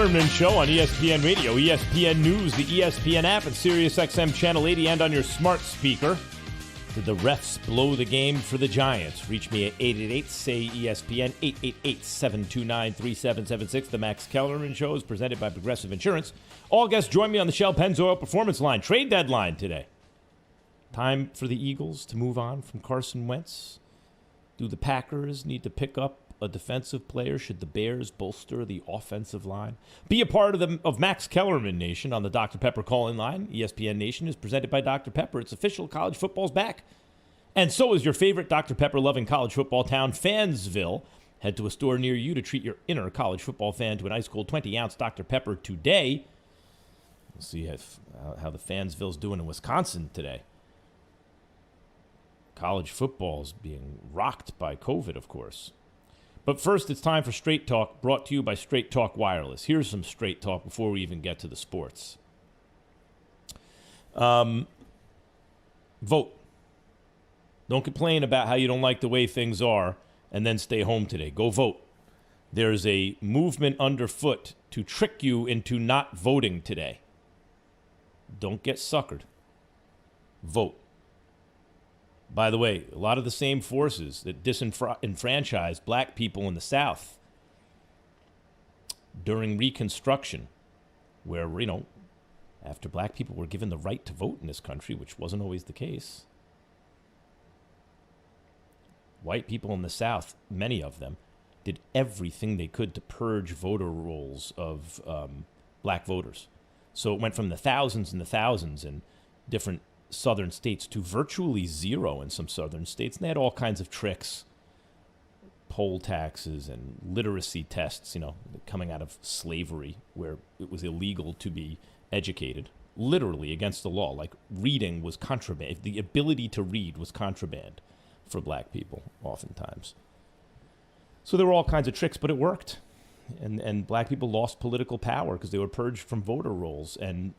Kellerman Show on ESPN Radio, ESPN News, the ESPN app, and SiriusXM Channel 80, and on your smart speaker. Did the refs blow the game for the Giants? Reach me at 888-SAY-ESPN, 888-729-3776. The Max Kellerman Show is presented by Progressive Insurance. All guests join me on the Shell Pennzoil Performance Line. Trade deadline today. Time for the Eagles to move on from Carson Wentz. Do the Packers need to pick up a defensive player? Should the Bears bolster the offensive line? Be a part of Max Kellerman Nation on the Dr. Pepper call-in line. ESPN Nation is presented by Dr. Pepper. It's official. College football's back. And so is your favorite Dr. Pepper-loving college football town, Fansville. Head to a store near you to treat your inner college football fan to an ice-cold 20-ounce Dr. Pepper today. We'll see how the Fansville's doing in Wisconsin today. College football's being rocked by COVID, of course. But first, it's time for Straight Talk, brought to you by Straight Talk Wireless. Here's some Straight Talk before we even get to the sports. Vote. Don't complain about how you don't like the way things are and then stay home today. Go vote. There's a movement underfoot to trick you into not voting today. Don't get suckered. Vote. By the way, a lot of the same forces that disenfranchised black people in the South during Reconstruction, where, after black people were given the right to vote in this country, which wasn't always the case, white people in the South, many of them, did everything they could to purge voter rolls of black voters. So it went from the thousands and the thousands in different southern states to virtually zero in some southern states. And they had all kinds of tricks, poll taxes and literacy tests, coming out of slavery where it was illegal to be educated, literally against the law. Like reading was contraband. The ability to read was contraband for black people oftentimes. So there were all kinds of tricks, but it worked. And black people lost political power because they were purged from voter rolls. And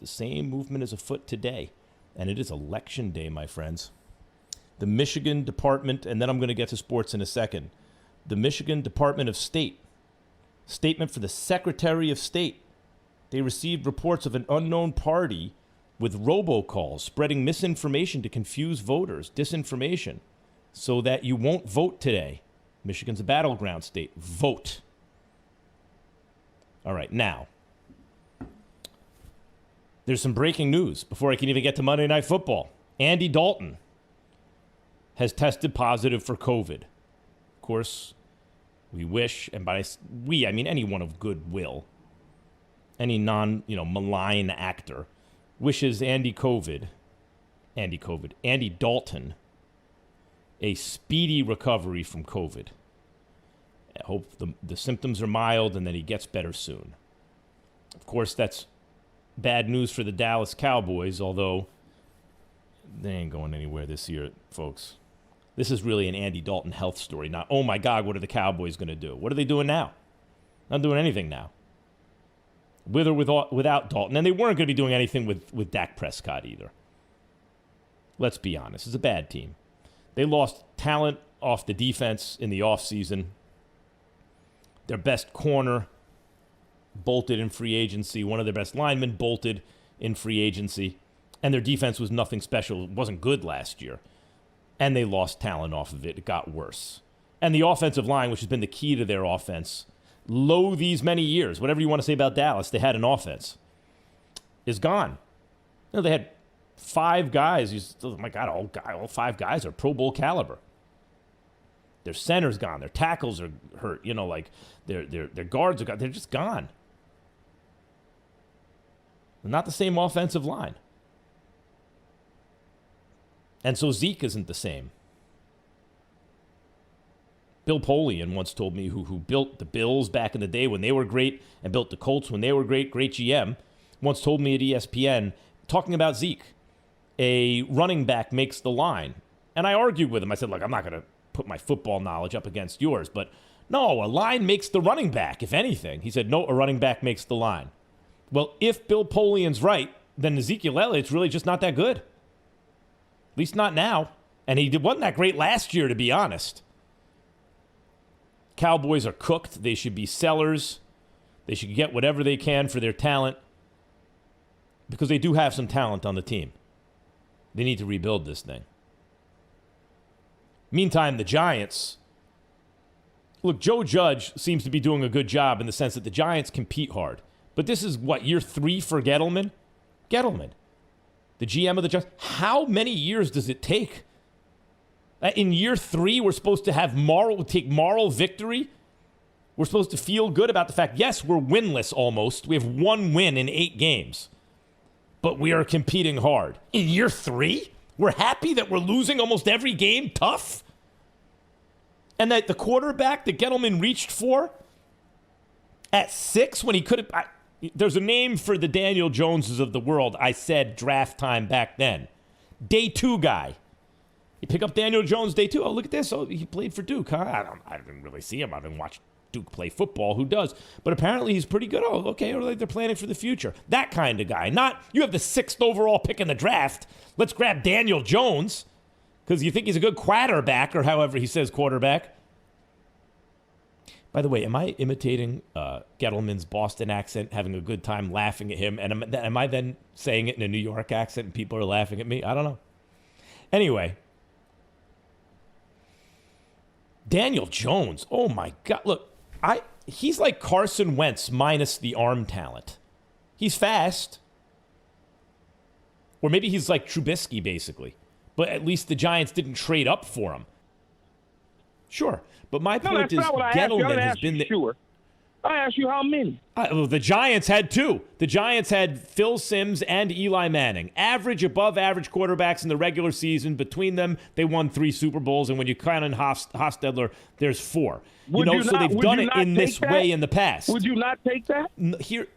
the same movement is afoot today. And it is election day, my friends. The Michigan Department, and then I'm going to get to sports in a second. The Michigan Department of State, statement for the Secretary of State. They received reports of an unknown party with robocalls spreading misinformation to confuse voters, disinformation, so that you won't vote today. Michigan's a battleground state. Vote. All right, now. There's some breaking news before I can even get to Monday Night Football. Andy Dalton has tested positive for COVID. Of course, we wish, and by we, I mean anyone of goodwill, any malign actor, wishes Andy Dalton, a speedy recovery from COVID. I hope the symptoms are mild and that he gets better soon. Of course, that's bad news for the Dallas Cowboys, although they ain't going anywhere this year, folks. This is really an Andy Dalton health story. Not, oh my God, what are the Cowboys going to do? What are they doing now? Not doing anything now. With or without Dalton. And they weren't going to be doing anything with Dak Prescott either. Let's be honest. It's a bad team. They lost talent off the defense in the offseason. Their best corner bolted in free agency. One of their best linemen bolted in free agency. And their defense was nothing special. It wasn't good last year. And they lost talent off of it. It got worse. And the offensive line, which has been the key to their offense, low these many years, whatever you want to say about Dallas, they had an offense, is gone. They had 5 guys. Oh my God, all 5 guys are Pro Bowl caliber. Their center's gone. Their tackles are hurt. Their guards are gone. They're just gone. They're not the same offensive line. And so Zeke isn't the same. Bill Polian once told me, who built the Bills back in the day when they were great and built the Colts when they were great GM, once told me at ESPN, talking about Zeke, a running back makes the line. And I argued with him. I said, look, I'm not going to put my football knowledge up against yours, but no, a line makes the running back, if anything. He said, no, a running back makes the line. Well, if Bill Polian's right, then Ezekiel Elliott's really just not that good. At least not now. And he wasn't that great last year, to be honest. Cowboys are cooked. They should be sellers. They should get whatever they can for their talent because they do have some talent on the team. They need to rebuild this thing. Meantime, the Giants, look, Joe Judge seems to be doing a good job in the sense that the Giants compete hard. But this is, what, year 3 for Gettleman? Gettleman, the GM of the Giants. How many years does it take? In year 3, we're supposed to have take moral victory. We're supposed to feel good about the fact, yes, we're winless almost. We have 1 win in 8 games. But we are competing hard. In year 3, we're happy that we're losing almost every game tough? And that the quarterback that Gettleman reached for at 6 when he could have... There's a name for the Daniel Joneses of the world. I said draft time back then. Day 2 guy. You pick up Daniel Jones day 2. Oh, look at this. Oh, he played for Duke, huh? I didn't really see him. I haven't watched Duke play football. Who does? But apparently he's pretty good. Oh, okay. Or like they're planning for the future. That kind of guy. Not, you have the 6th overall pick in the draft. Let's grab Daniel Jones because you think he's a good quarterback, or however he says quarterback. By the way, am I imitating Gettleman's Boston accent, having a good time laughing at him? And am I then saying it in a New York accent and people are laughing at me? I don't know. Anyway, Daniel Jones. Oh, my God. Look, he's like Carson Wentz minus the arm talent. He's fast. Or maybe he's like Trubisky, basically. But at least the Giants didn't trade up for him. Sure. But my point is, Gettleman has been the... Sure. I asked you how many. Well, the Giants had 2. The Giants had Phil Simms and Eli Manning. Average, above average quarterbacks in the regular season. Between them, they won 3 Super Bowls. And when you count in Hostetler, there's 4. So they've done it in this way in the past. Would you not take that? Here,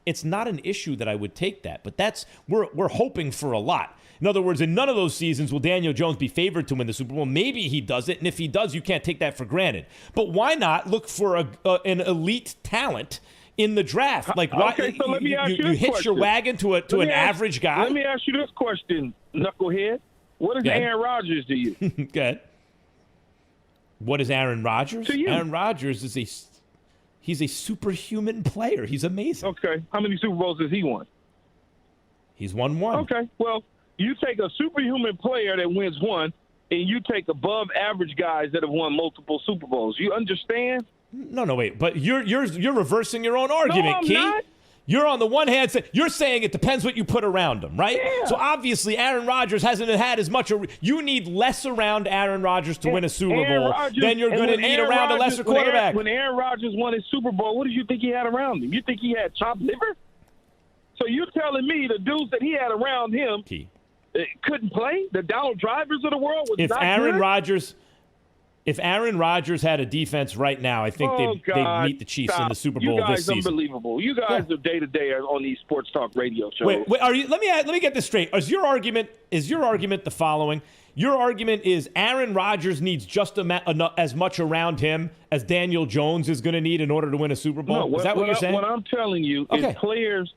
it's not an issue that I would take that. But we're hoping for a lot. In other words, in none of those seasons will Daniel Jones be favored to win the Super Bowl. Maybe he does it, and if he does, you can't take that for granted. But why not look for an elite talent in the draft? Like, okay, so let me ask you hitch question. your wagon to an average guy? Let me ask you this question, knucklehead. What is Aaron Rodgers to you? Good. What is Aaron Rodgers? To you. Aaron Rodgers he's a superhuman player. He's amazing. Okay. How many Super Bowls has he won? He's won 1. Okay. Well, you take a superhuman player that wins 1, and you take above average guys that have won multiple Super Bowls. You understand? No, wait. But you're reversing your own argument, no, I'm Key. not. You're on the one hand, you're saying it depends what you put around him, right? Yeah. So obviously Aaron Rodgers hasn't had as much. You need less around Rodgers Rodgers to win a Super Bowl than you're going to need around a lesser quarterback. When Aaron Rodgers won his Super Bowl, what did you think he had around him? You think he had chopped liver? So you're telling me the dudes that he had around him couldn't play? The Donald Drivers of the world was not good? If Aaron Rodgers had a defense right now, I think they'd meet the Chiefs in the Super Bowl this season. You guys are unbelievable. You guys are day-to-day on these sports talk radio shows. Wait, let me get this straight. Is your argument the following? Your argument is Aaron Rodgers needs just as much around him as Daniel Jones is going to need in order to win a Super Bowl? Is that what you're saying? What I'm telling you is players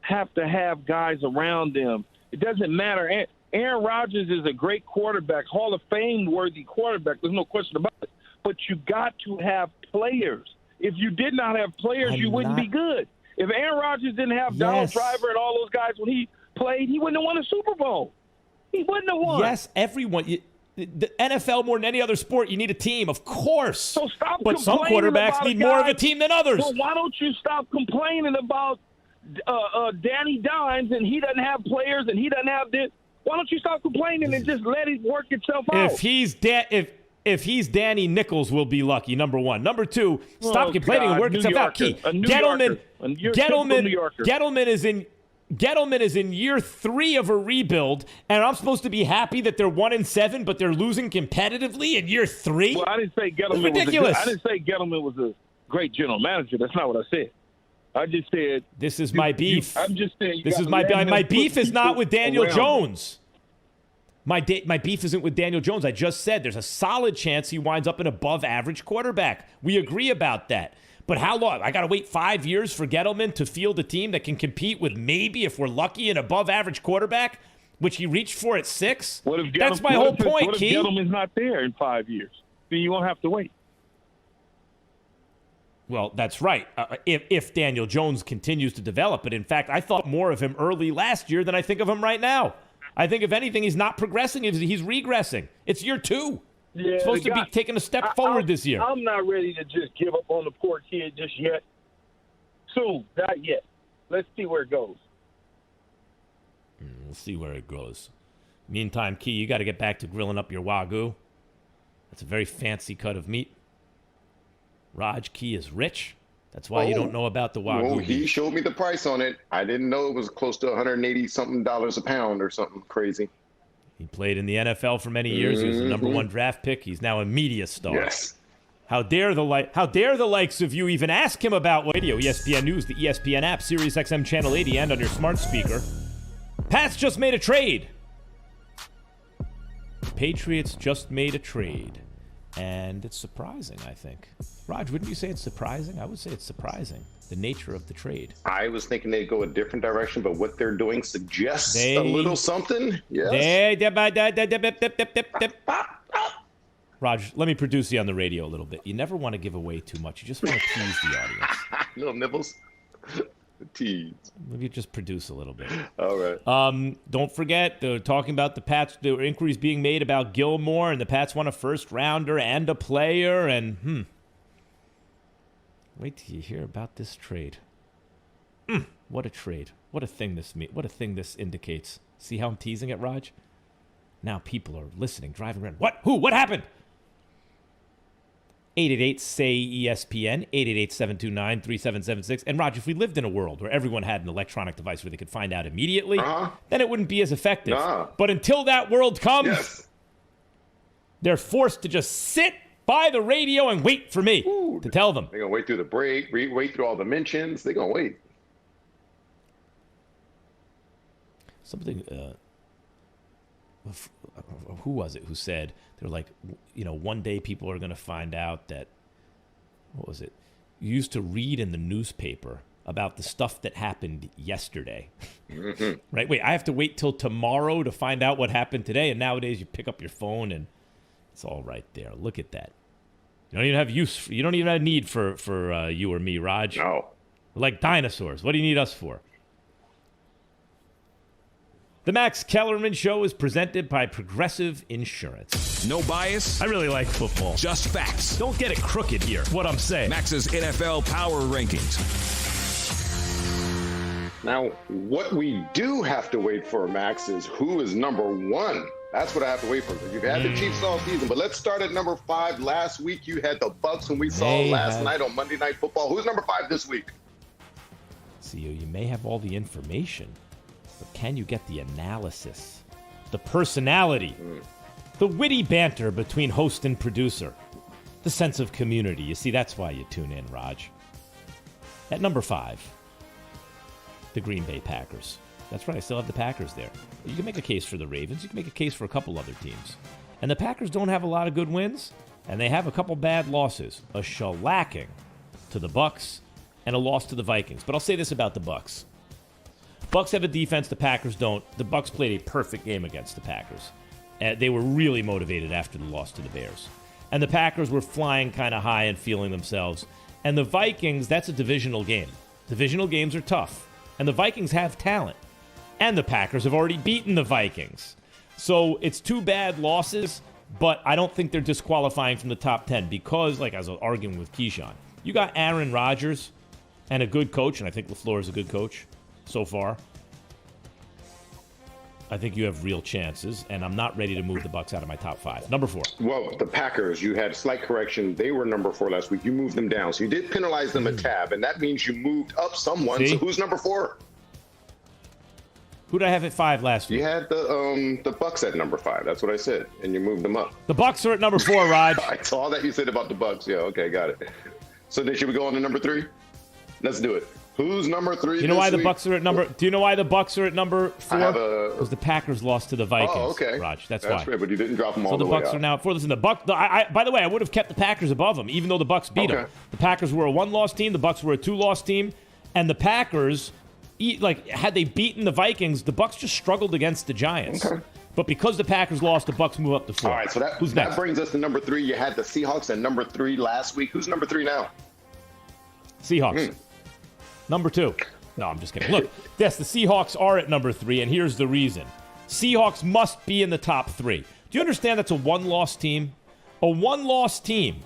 have to have guys around them. It doesn't matter. Aaron Rodgers is a great quarterback, Hall of Fame-worthy quarterback. There's no question about it. But you got to have players. If you did not have players, you wouldn't be good. If Aaron Rodgers didn't have Donald Driver and all those guys when he played, he wouldn't have won a Super Bowl. He wouldn't have won. Yes, everyone. The NFL, more than any other sport, you need a team, of course. So stop but some quarterbacks need more of a team than others. Well, why don't you stop complaining about Danny Dimes and he doesn't have players and he doesn't have this? Why don't you stop complaining and just let it work itself out? If he's Danny Nichols, we'll be lucky, number one. Number two, stop complaining and work itself out. Key. Gettleman is in year 3 of a rebuild, and I'm supposed to be happy that they're 1-7, but they're losing competitively in year 3? Well, I didn't say Gettleman was a great general manager. That's not what I said. I just said this is my beef. I'm just saying my beef is not with Daniel Jones. My beef isn't with Daniel Jones. I just said there's a solid chance he winds up an above-average quarterback. We agree about that. But how long? I got to wait 5 years for Gettleman to field a team that can compete with maybe, if we're lucky, an above-average quarterback, which he reached for at 6? That's my whole point, Key. What if Gettleman's not there in 5 years? Then you won't have to wait. Well, that's right. If Daniel Jones continues to develop. But in fact, I thought more of him early last year than I think of him right now. I think, if anything, he's not progressing. He's regressing. It's year 2. Yeah, He's supposed to be taking a step forward this year. I'm not ready to just give up on the poor kid just yet. Soon, not yet. Let's see where it goes. We'll see where it goes. Meantime, Key, you got to get back to grilling up your Wagyu. That's a very fancy cut of meat. Raj, Key is rich. That's why you don't know about the Wagyu. Well, he showed me the price on it. I didn't know it was close to $180-something a pound or something crazy. He played in the NFL for many years. He was the number 1 draft pick. He's now a media star. Yes. How dare the likes of you even ask him about radio? ESPN News, the ESPN app, Sirius XM Channel 80, and on your smart speaker. Pats just made a trade. Patriots just made a trade. And it's surprising, I think. Raj, wouldn't you say it's surprising? I would say it's surprising, the nature of the trade. I was thinking they'd go a different direction, but what they're doing suggests a little something. Yes. Raj, let me produce you on the radio a little bit. You never want to give away too much. You just want to tease the audience. Little nibbles. Tease. Maybe just produce a little bit. All right. Don't forget, they're talking about the Pats. There were inquiries being made about Gilmore, and the Pats want a first-rounder and a player, and wait till you hear about this trade. What a trade. What a thing this indicates. See how I'm teasing it, Raj? Now people are listening, driving around. What? Who? What happened? 888-SAY-ESPN, 888-729-3776. And, Raj, if we lived in a world where everyone had an electronic device where they could find out immediately, then it wouldn't be as effective. But until that world comes, they're forced to just sit by the radio and wait for me to tell them. They're going to wait through the break, wait through all the mentions. They're going to wait. Something, who was it who said, they're like, one day people are going to find out that, what was it? You used to read in the newspaper about the stuff that happened yesterday. Right? Wait, I have to wait till tomorrow to find out what happened today. And nowadays you pick up your phone and it's all right there. Look at that. You don't even have a need for you or me, Raj. No. We're like dinosaurs. What do you need us for? The Max Kellerman Show is presented by Progressive Insurance. No bias. I really like football. Just facts. Don't get it crooked here. What I'm saying. Max's NFL Power Rankings. Now, what we do have to wait for, Max, is who is number 1. That's what I have to wait for. You've had the Chiefs all season, but let's start at number 5. Last week, you had the Bucs, and we saw last night on Monday Night Football. Who's number 5 this week? See, you may have all the information, but can you get the analysis, the personality, the witty banter between host and producer, the sense of community? You see, that's why you tune in, Raj. At number 5, the Green Bay Packers. That's right, I still have the Packers there. You can make a case for the Ravens. You can make a case for a couple other teams. And the Packers don't have a lot of good wins, and they have a couple bad losses. A shellacking to the Bucs and a loss to the Vikings. But I'll say this about the Bucs. Bucs have a defense, the Packers don't. The Bucs played a perfect game against the Packers. They were really motivated after the loss to the Bears. And the Packers were flying kind of high and feeling themselves. And the Vikings, that's a divisional game. Divisional games are tough. And the Vikings have talent. And the Packers have already beaten the Vikings. So it's 2 bad losses, but I don't think they're disqualifying from the top 10 because, like I was arguing with Keyshawn, you got Aaron Rodgers and a good coach, and I think LaFleur is a good coach so far. I think you have real chances, and I'm not ready to move the Bucs out of my top 5. Number 4. Well, the Packers, you had a slight correction. They were number 4 last week. You moved them down. So you did penalize them a tab, and that means you moved up someone. See? So who's number 4? Who did I have at 5 last week? You had the Bucs at number 5. That's what I said, and you moved them up. The Bucs are at number 4, Raj. I saw that you said about the Bucs. Yeah, okay, got it. So then should we go on to number 3? Let's do it. Who's number 3? Do you know why the Bucs are at number? Do you know why the Bucs are at number 4? Because the Packers lost to the Vikings. Oh, okay, Raj. That's why. Right, but you didn't drop them all the way. So the Bucs are now at 4. Listen, the Bucs. By the way, I would have kept the Packers above them, even though the Bucs beat them. The Packers were a 1-loss team. The Bucs were a 2-loss team, and the Packers, had they beaten the Vikings, the Bucs just struggled against the Giants. Okay. But because the Packers lost, the Bucs move up to 4. All right, so that brings us to number 3. You had the Seahawks at number 3 last week. Who's number 3 now? Seahawks. Number 2. No, I'm just kidding. Look, yes, the Seahawks are at number 3, and here's the reason. Seahawks must be in the top 3. Do you understand that's a one-loss team? A one-loss team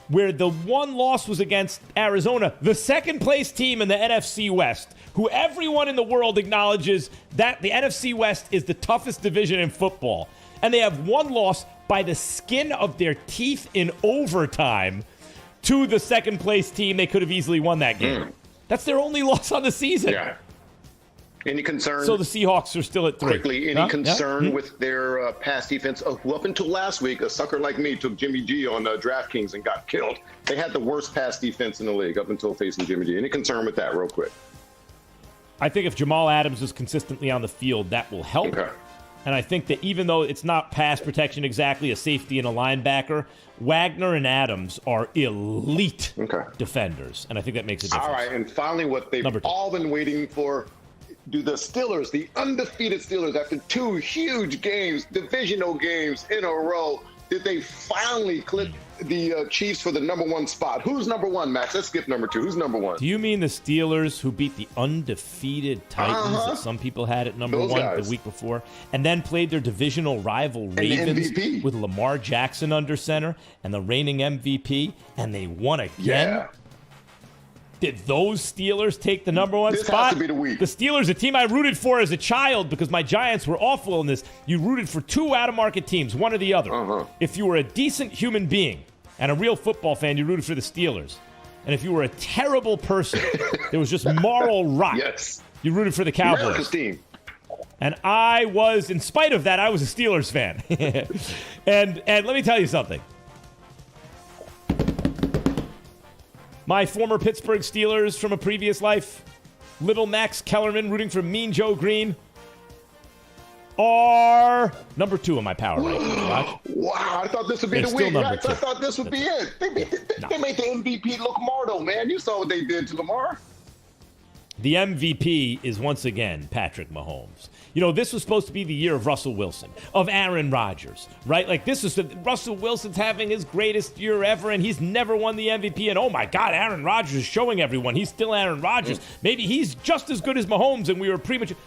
where the one loss was against Arizona, the second-place team in the NFC West, who everyone in the world acknowledges that the NFC West is the toughest division in football. And they have one loss by the skin of their teeth in overtime to the second-place team. They could have easily won that game. That's their only loss on the season. Yeah. Any concern? So the Seahawks are still at 3. Quickly, any concern with their pass defense? Well, up until last week, a sucker like me took Jimmy G on DraftKings and got killed. They had the worst pass defense in the league up until facing Jimmy G. Any concern with that, real quick? I think if Jamal Adams is consistently on the field, that will help. Okay. And I think that even though it's not pass protection exactly, a safety and a linebacker, Wagner and Adams are elite defenders. And I think that makes a difference. All right, and finally, what they've all been waiting for, do the Steelers, the undefeated Steelers, after 2 huge games, divisional games in a row, did they finally clip the Chiefs for the number 1 spot? Who's number 1, Max? Let's skip number 2. Who's number 1? Do you mean the Steelers who beat the undefeated Titans that some people had at number 1 the week before, and then played their divisional rival Ravens with Lamar Jackson under center and the reigning MVP, and they won again? Yeah. Did those Steelers take the number 1 spot? This has to be the week. The Steelers, a team I rooted for as a child because my Giants were awful in this. You rooted for 2 out-of-market teams, one or the other. If you were a decent human being and a real football fan, you rooted for the Steelers. And if you were a terrible person, there was just moral rot. You rooted for the Cowboys. America's team. And I was, in spite of that, I was a Steelers fan. and let me tell you something. My former Pittsburgh Steelers from a previous life, Little Max Kellerman rooting for Mean Joe Green, are number 2 in my power rankings. Wow, I thought this would be the week. I thought this would be it. They made the MVP look mortal, man. You saw what they did to Lamar. The MVP is once again Patrick Mahomes. You know, this was supposed to be the year of Russell Wilson, of Aaron Rodgers, right? Like, this is Russell Wilson's having his greatest year ever, and he's never won the MVP. And, oh, my God, Aaron Rodgers is showing everyone he's still Aaron Rodgers. Maybe he's just as good as Mahomes, and we were premature.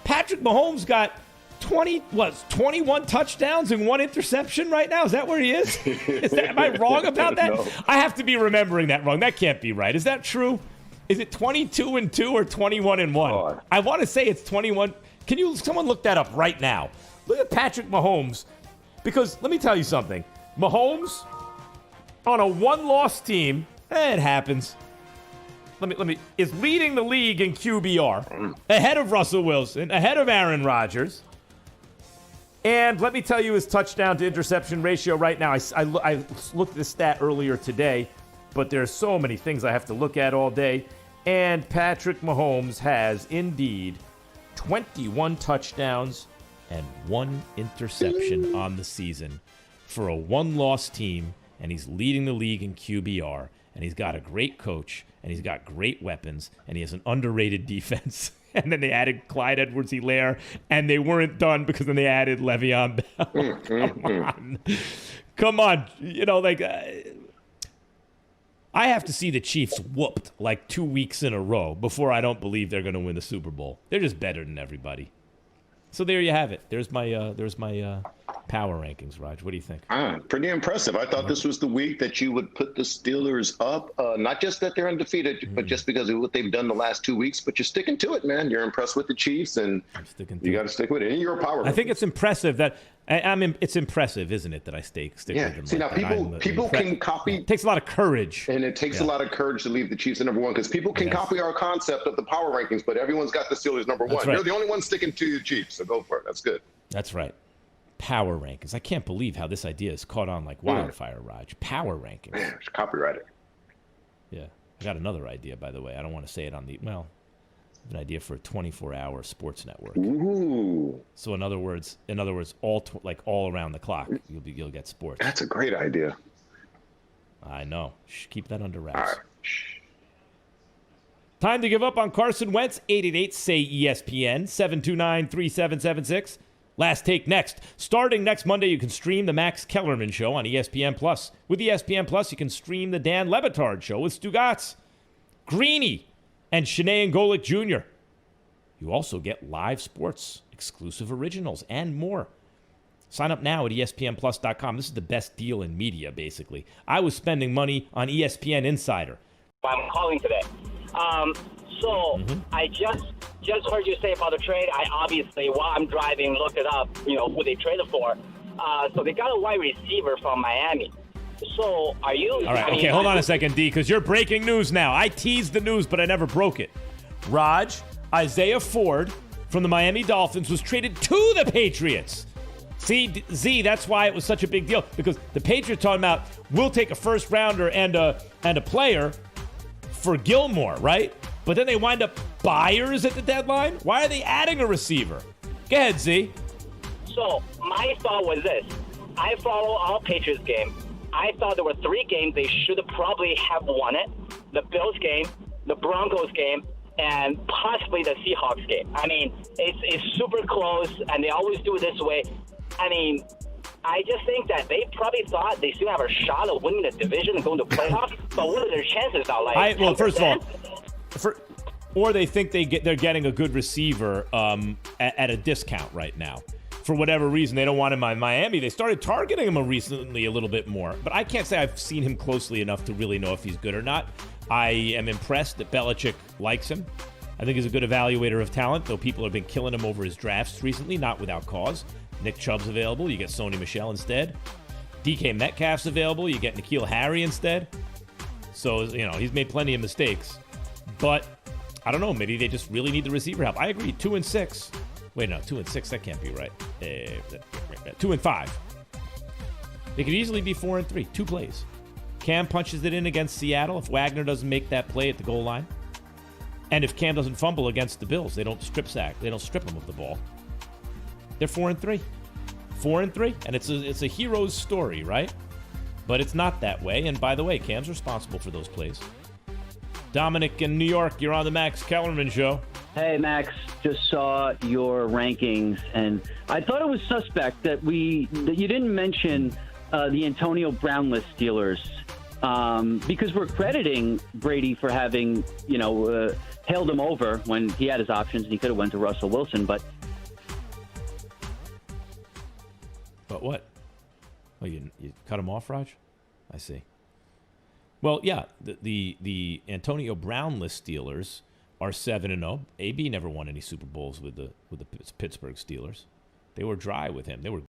Patrick Mahomes got 21 touchdowns and 1 interception right now? Is that where he is? Am I wrong about that? No. I have to be remembering that wrong. That can't be right. Is that true? Is it 22-2 or 21-1? Oh. I want to say it's 21. Can someone look that up right now? Look at Patrick Mahomes, because let me tell you something. Mahomes on a one-loss team, it happens. Let me is leading the league in QBR, ahead of Russell Wilson, ahead of Aaron Rodgers. And let me tell you his touchdown to interception ratio right now. I looked at the stat earlier today, but there's so many things I have to look at all day. And Patrick Mahomes has indeed 21 touchdowns and 1 interception on the season for a one-loss team, and he's leading the league in QBR, and he's got a great coach, and he's got great weapons, and he has an underrated defense. And then they added Clyde Edwards-Helaire, and they weren't done because then they added Le'Veon Bell. Come on. You know, like... I have to see the Chiefs whooped like 2 weeks in a row before I don't believe they're going to win the Super Bowl. They're just better than everybody. So there you have it. There's my power rankings, Raj. What do you think? Pretty impressive. I thought this was the week that you would put the Steelers up. Not just that they're undefeated, but just because of what they've done the last 2 weeks. But you're sticking to it, man. You're impressed with the Chiefs, and you got to stick with it. And you're a power. I think it's impressive that it's impressive, isn't it, that I stick with them? See, now people can copy. It takes a lot of courage. And it takes a lot of courage to leave the Chiefs at number 1, because people can copy our concept of the power rankings, but everyone's got the Steelers number 1. Right. You're the only one sticking to the Chiefs, so go for it. That's good. That's right. Power rankings. I can't believe how this idea is caught on like wildfire, Raj. Power rankings. Man, it's copyrighted. Yeah. I got another idea, by the way. I don't want to say it on the... Well, I have an idea for a 24-hour sports network. Ooh. So in other words, all around the clock, you'll get sports. That's a great idea. I know. Shh, keep that under wraps. All right. Shh. Time to give up on Carson Wentz. 888-SAY-ESPN, 729-3776. Last take next. Starting next Monday, you can stream the Max Kellerman Show on ESPN+. With ESPN+, you can stream the Dan Le Batard Show with Stu Gatz. Greeny, and Shanae Golick Jr. You also get live sports, exclusive originals, and more. Sign up now at ESPNplus.com. This is the best deal in media, basically. I was spending money on ESPN Insider. I'm calling today. I just heard you say about the trade. I obviously, while I'm driving, looked it up, who they traded for. So they got a wide receiver from Miami. So are you... All right, okay, hold on a second, D, because you're breaking news now. I teased the news, but I never broke it. Raj, Isaiah Ford from the Miami Dolphins was traded to the Patriots. See, Z, that's why it was such a big deal, because the Patriots talking about, we'll take a first rounder and a player for Gilmore, right? But then they wind up buyers at the deadline? Why are they adding a receiver? Go ahead, Z. So my thought was this. I follow all Patriots games. I thought there were 3 games they should probably have won it. The Bills game, the Broncos game, and possibly the Seahawks game. I mean, it's super close, and they always do it this way. I mean, I just think that they probably thought they still have a shot of winning the division and going to playoffs, but what are their chances now? Well, first of all, or they think they're getting a good receiver at a discount right now. For whatever reason, they don't want him on Miami. They started targeting him recently a little bit more, but I can't say I've seen him closely enough to really know if he's good or not. I am impressed that Belichick likes him. I think he's a good evaluator of talent, though people have been killing him over his drafts recently, not without cause. Nick Chubb's available. You get Sony Michel instead. DK Metcalf's available. You get N'Keal Harry instead. So, he's made plenty of mistakes. But, I don't know. Maybe they just really need the receiver help. I agree. 2-6. Wait, no. 2-6. That can't be right. 2-5. They could easily be 4-3. 2 plays. Cam punches it in against Seattle if Wagner doesn't make that play at the goal line. And if Cam doesn't fumble against the Bills, they don't strip sack. They don't strip him of the ball. They're 4-3. 4-3. And it's a hero's story, right? But it's not that way. And by the way, Cam's responsible for those plays. Dominic in New York, you're on the Max Kellerman Show. Hey, Max, just saw your rankings, and I thought it was suspect that you didn't mention the Antonio Brown-less Steelers because we're crediting Brady for having, hailed him over when he had his options and he could have went to Russell Wilson, but what? Oh, you cut him off, Raj? I see. Well, yeah, the Antonio Brown-less Steelers are 7-0. AB never won any Super Bowls with the Pittsburgh Steelers. They were dry with him. They were